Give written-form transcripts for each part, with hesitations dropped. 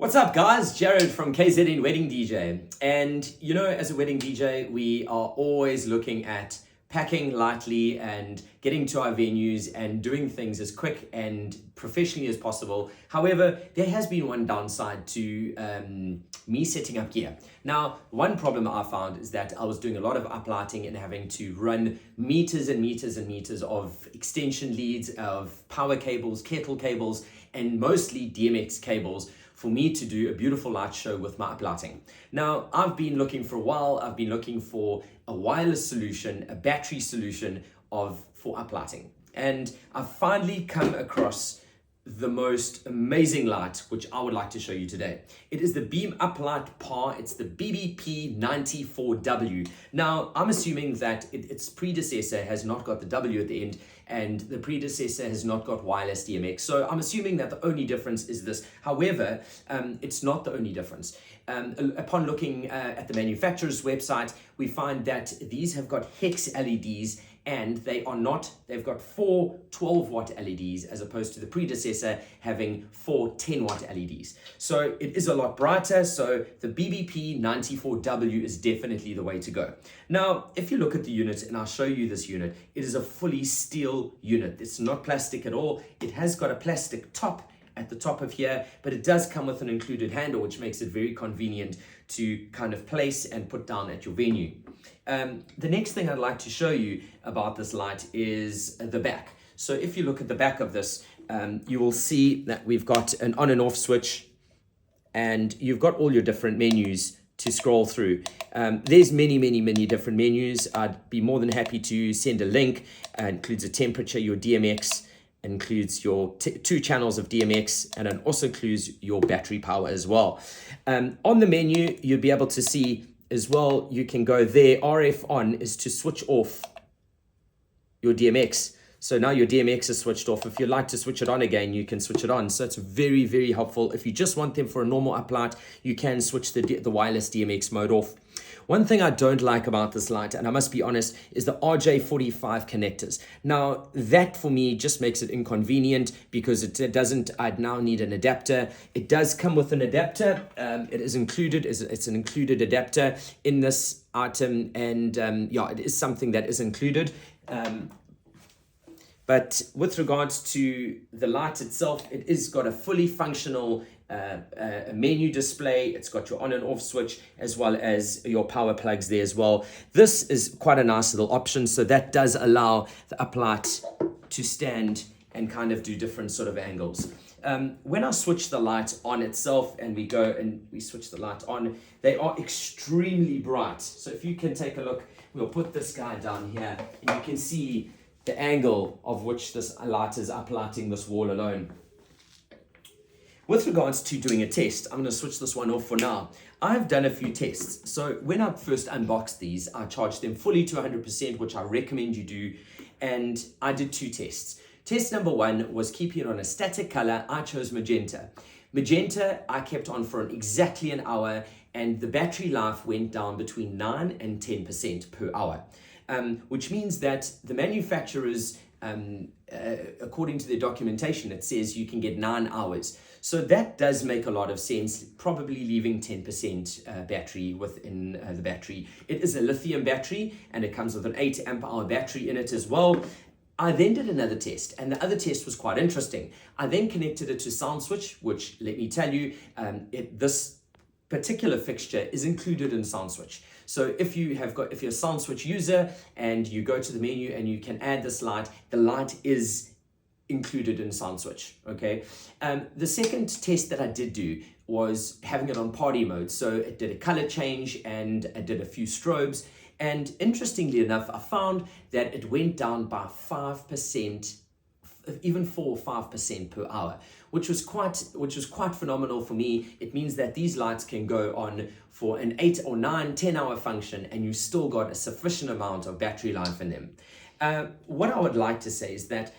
What's up, guys? Jared from KZN Wedding DJ. And you know, as a wedding DJ, we are always looking at packing lightly and getting to our venues and doing things as quick and professionally as possible. However, there has been one downside to me setting up gear. Now, one problem I found is that I was doing a lot of uplighting and having to run meters and meters and meters of extension leads, of power cables, kettle cables, and mostly DMX cables for me to do a beautiful light show with my uplighting. Now, I've been looking for a while. I've been looking for a wireless solution, a battery solution for uplighting. And I've finally come across the most amazing light, which I would like to show you today. It is the Beam Uplight Par. It's the BBP94W. Now, I'm assuming that its predecessor has not got the W at the end, and the predecessor has not got Wireless DMX. So I'm assuming that the only difference is this. However, it's not the only difference. Upon looking at the manufacturer's website, we find that these have got hex LEDs, and they've got 4 12-watt LEDs as opposed to the predecessor having 4 10-watt LEDs. So it is a lot brighter, so the BBP94W is definitely the way to go. Now, if you look at the unit, and I'll show you this unit, it is a fully steel unit. It's not plastic at all. It has got a plastic top at the top of here, but it does come with an included handle, which makes it very convenient to kind of place and put down at your venue. The next thing I'd like to show you about this light is the back. So if you look at the back of this, you will see that we've got an on and off switch, and you've got all your different menus to scroll through. There's many different menus. I'd be more than happy to send a link. Includes a temperature, your DMX, includes your 2 channels of DMX, and it also includes your battery power as well. On the menu, you'll be able to see as well, you can go there. RF on is to switch off your DMX. So now your DMX is switched off. If you'd like to switch it on again, you can switch it on. So it's very helpful. If you just want them for a normal uplight, you can switch the wireless DMX mode off. One thing I don't like about this light, and I must be honest, is the RJ45 connectors. Now, that for me just makes it inconvenient because I'd now need an adapter. It does come with an adapter. It is included, it's an included adapter in this item, and yeah, it is something that is included. But with regards to the light itself, it is got a fully functional a menu display. It's got your on and off switch as well as your power plugs there as well. This is quite a nice little option, so that does allow the uplight to stand and kind of do different sort of angles. When I switch the light on itself and we go and we switch the light on, they are extremely bright. So if you can take a look, we'll put this guy down here and you can see the angle of which this light is uplighting this wall alone. With regards to doing a test, I'm going to switch this one off for now. I've done a few tests. So when I first unboxed these, I charged them fully to 100%, which I recommend you do. And I did 2 tests. Test number 1 was keeping it on a static color. I chose magenta. Magenta, I kept on for exactly an hour, and the battery life went down between 9 and 10% per hour. Which means that the manufacturers, according to their documentation, it says you can get 9 hours. So that does make a lot of sense, probably leaving 10% battery within the battery. It is a lithium battery, and it comes with an 8 amp hour battery in it as well. I then did another test, and the other test was quite interesting. I then connected it to Soundswitch, which, let me tell you, this particular fixture is included in Soundswitch. So if you're a Soundswitch user and you go to the menu and you can add this light, the light is included in Soundswitch, okay? The second test that I did do was having it on party mode. So it did a color change and it did a few strobes. And interestingly enough, I found that it went down by 5%, even 4 or 5% per hour, which was quite phenomenal for me. It means that these lights can go on for an 8 or 9, 10-hour function, and you still got a sufficient amount of battery life in them. What I would like to say is that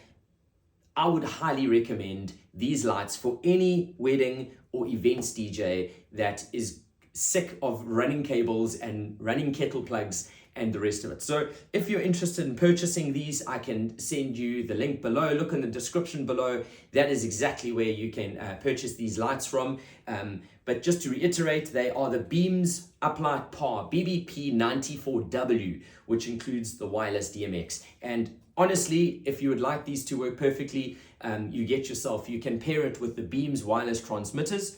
I would highly recommend these lights for any wedding or events DJ that is sick of running cables and running kettle plugs and the rest of it. So if you're interested in purchasing these, I can send you the link below. Look in the description below. That is exactly where you can purchase these lights from. But just to reiterate, they are the BeamZ Uplight Par BBP94W, which includes the Wireless DMX. And honestly, if you would like these to work perfectly, you can pair it with the BeamZ wireless transmitters.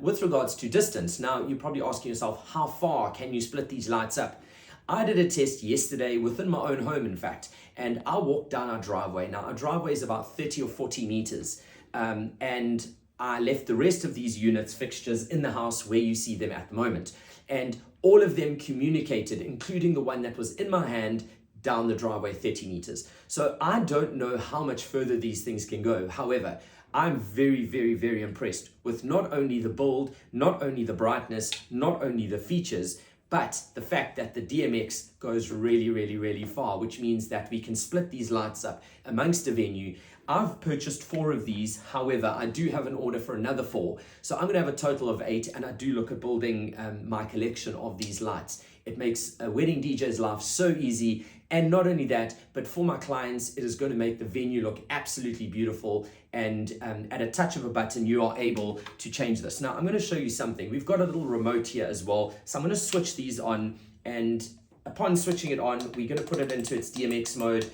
With regards to distance, now you're probably asking yourself, how far can you split these lights up? I did a test yesterday within my own home, in fact, and I walked down our driveway. Now, our driveway is about 30 or 40 meters, and I left the rest of these units, fixtures, in the house where you see them at the moment. And all of them communicated, including the one that was in my hand, down the driveway 30 meters. So I don't know how much further these things can go. However, I'm very, very, very impressed with not only the build, not only the brightness, not only the features, but the fact that the DMX goes really, really, really far, which means that we can split these lights up amongst a venue. I've purchased 4 of these. However, I do have an order for another 4. So I'm going to have a total of 8, and I do look at building my collection of these lights. It makes a wedding DJ's life so easy. And not only that, but for my clients, it is going to make the venue look absolutely beautiful. And at a touch of a button, you are able to change this. Now, I'm going to show you something. We've got a little remote here as well. So I'm going to switch these on. And upon switching it on, we're going to put it into its DMX mode,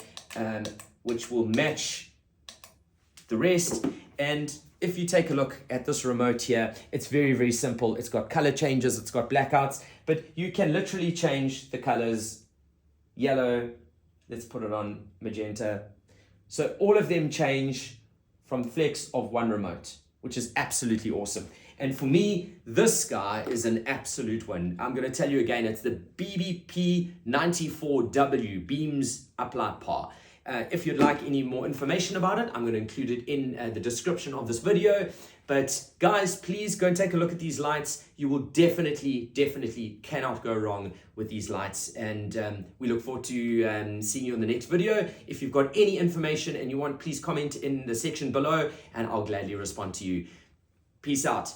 which will match the rest. And if you take a look at this remote here, it's very, very simple. It's got color changes, it's got blackouts, but you can literally change the colors. Yellow, let's put it on magenta. So all of them change from flex of one remote, which is absolutely awesome. And for me, this guy is an absolute win. I'm going to tell you again, it's the BBP94W BeamZ Uplight Par. If you'd like any more information about it, I'm going to include it in the description of this video. But guys, please go and take a look at these lights. You will definitely cannot go wrong with these lights. And we look forward to seeing you in the next video. If you've got any information and you want, please comment in the section below and I'll gladly respond to you. Peace out.